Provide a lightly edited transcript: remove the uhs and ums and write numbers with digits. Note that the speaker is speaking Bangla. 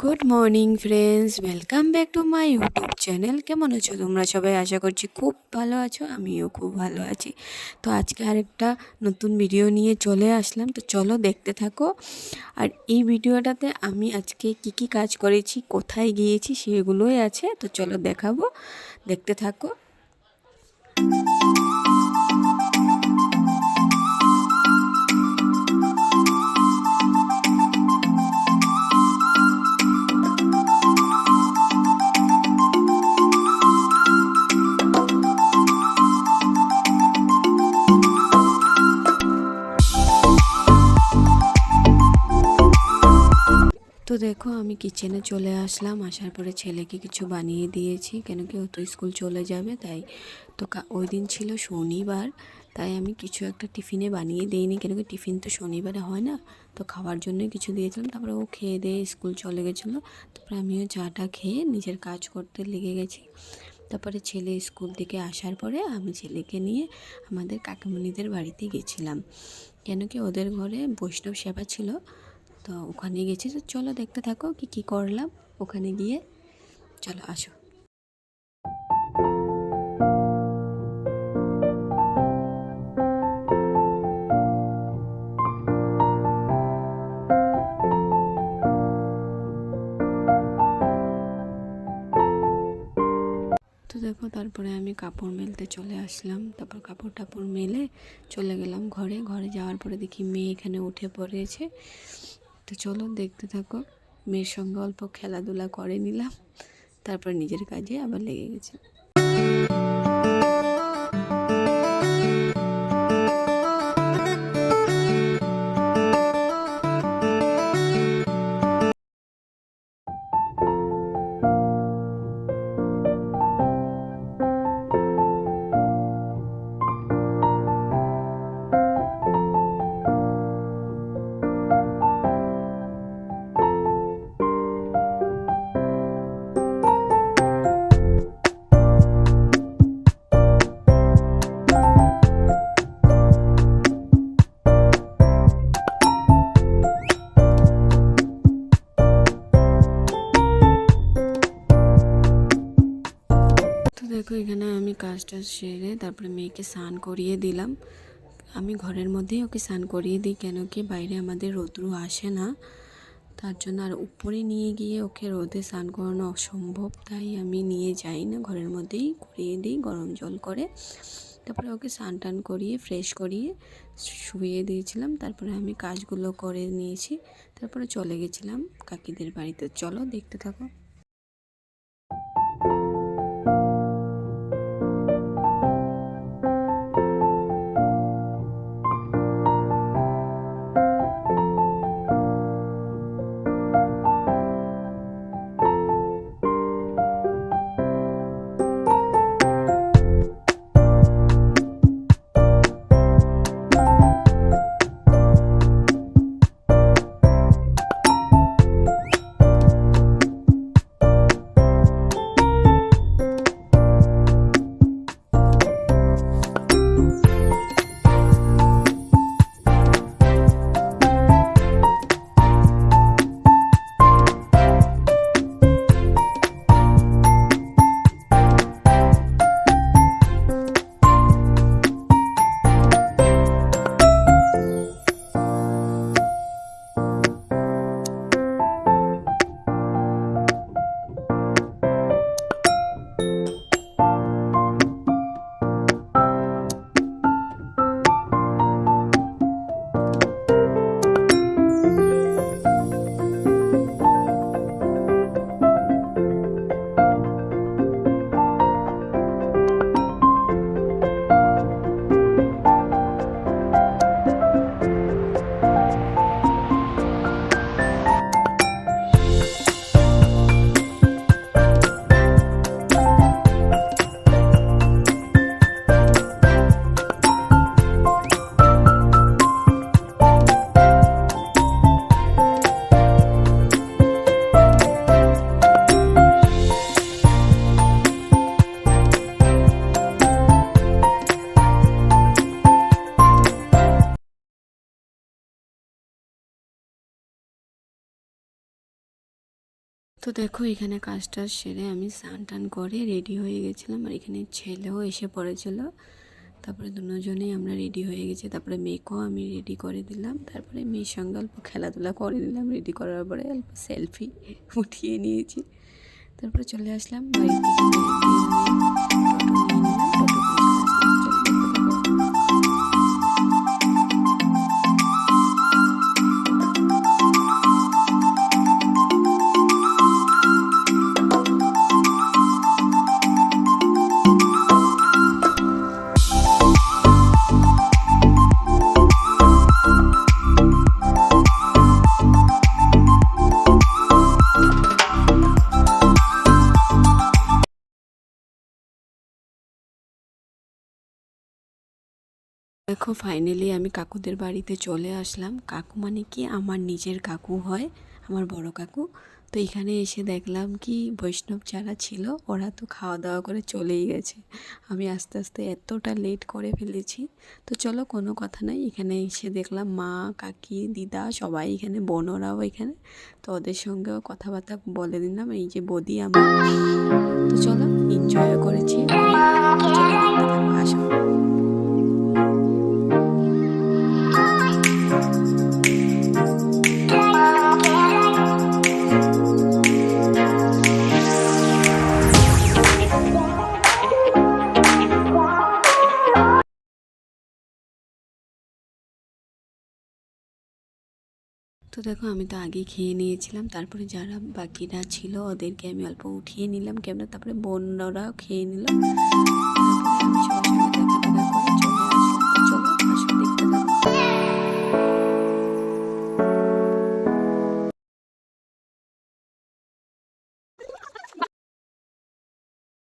Good morning friends, welcome back to my YouTube channel. কেমন আছো তোমরা সবাই? আশা করছি খুব ভালো আছো, আমিও খুব ভালো আছি। তো আজকে আরেকটা নতুন ভিডিও নিয়ে চলে আসলাম, তো চলো দেখতে থাকো। আর এই ভিডিওটাতে আমি আজকে কি কি কাজ করেছি, কোথায় গিয়েছি সেগুলোই আছে, তো চলো দেখাবো, দেখতে থাকো। তো দেখো, আমি কিচেনে চলে আসলাম। আসার পরে ছেলেকে কিছু বানিয়ে দিয়েছি, কেন কি ও তো স্কুল চলে যাবে, তাই তো ওই দিন ছিল শনিবার, তাই আমি কিছু একটা টিফিনে বানিয়ে দিইনি, কেন কি টিফিন তো শনিবারে হয় না। তো খাওয়ার জন্যই কিছু দিয়েছিলাম, তারপরে ও খেয়ে দিয়ে স্কুল চলে গেছিলো। তারপরে আমিও চাটা খেয়ে নিজের কাজ করতে লেগে গেছি। তারপরে ছেলে স্কুল থেকে আসার পরে আমি ছেলেকে নিয়ে আমাদের কাকিমণিদের বাড়িতে গেছিলাম, কেন কি ওদের ঘরে বৈষ্ণব সেবা ছিল, তো ওখানে গেছি। তো চলো দেখতে থাকো কি কি করলাম ওখানে গিয়ে। চলো আসো। তো দেখো, তারপরে আমি কাপড় মেলতে চলে আসলাম। তারপর কাপড় টাপড় মেলে চলে গেলাম ঘরে। ঘরে যাওয়ার পরে দেখি মেয়ে এখানে উঠে পড়েছে। তো চলো দেখতে থাকো। মেয়ের সঙ্গে অল্প খেলাধুলা করে নিলাম, তারপর নিজের কাজে আবার লেগে গেছে। তো দেখো, এখানে আমি কাজটা সেরে তারপরে মেয়েকে স্নান করিয়ে দিলাম। আমি ঘরের মধ্যেই ওকে স্নান করিয়ে দিই, কেন কি বাইরে আমাদের রৌদ্র আসে না, তার জন্য। আর উপরে নিয়ে গিয়ে ওকে রোদে স্নান করানো অসম্ভব, তাই আমি নিয়ে যাই না, ঘরের মধ্যেই করিয়ে দিই গরম জল করে। তারপরে ওকে স্নান টান করিয়ে ফ্রেশ করিয়ে শুইয়ে দিয়েছিলাম। তারপরে আমি কাজগুলো করে নিয়েছি, তারপরে চলে গেছিলাম কাকিদের বাড়িতে। চলো দেখতে থাকো। তো দেখো এখানে কাজটা সেরে আমি স্নান টান করে রেডি হয়ে গেছিলাম, আর এখানে ছেলেও এসে পড়েছিল। তারপরে দুজনেই আমরা রেডি হয়ে গেছি। তারপরে মেয়েকেও আমি রেডি করে দিলাম, তারপরে মেয়ের সঙ্গে অল্প খেলাধুলা করে দিলাম। রেডি করার পরে অল্প সেলফি উঠিয়ে নিয়েছি। তারপরে চলে আসলাম বাড়ি থেকে বের হয়ে টোটো নিয়ে নিলাম, টোটো করে চলে আসলাম। চলো দেখতে থাকো। দেখো ফাইনালি আমি কাকুদের বাড়িতে চলে আসলাম। কাকু মানে কি আমার নিজের কাকু হয়, আমার বড় কাকু। তো এখানে এসে দেখলাম কি বৈষ্ণব যারা ছিল ওরা তো খাওয়া দাওয়া করে চলেই গেছে। আমি আস্তে আস্তে এতটা লেট করে ফেলেছি। তো চলো কোনো কথা নাই, এখানে এসে দেখলাম মা, কাকি, দিদা সবাই এখানে, বোনরাও এখানে। তো ওদের সঙ্গেও কথাবার্তা বলে দিলাম, এই যে বৌদি আমার। তো চলো এনজয় করেছি অনেক। চলো দেখতে থাকো, আসো। তো দেখো আমি তো আগেই খেয়ে নিয়েছিলাম, তারপরে যারা বাকিরা ছিল ওদেরকে আমি অল্প উঠিয়ে নিলাম ক্যামেরা, তারপরে বোনরাও খেয়ে নিলাম। তারপরে আমি সবার সঙ্গে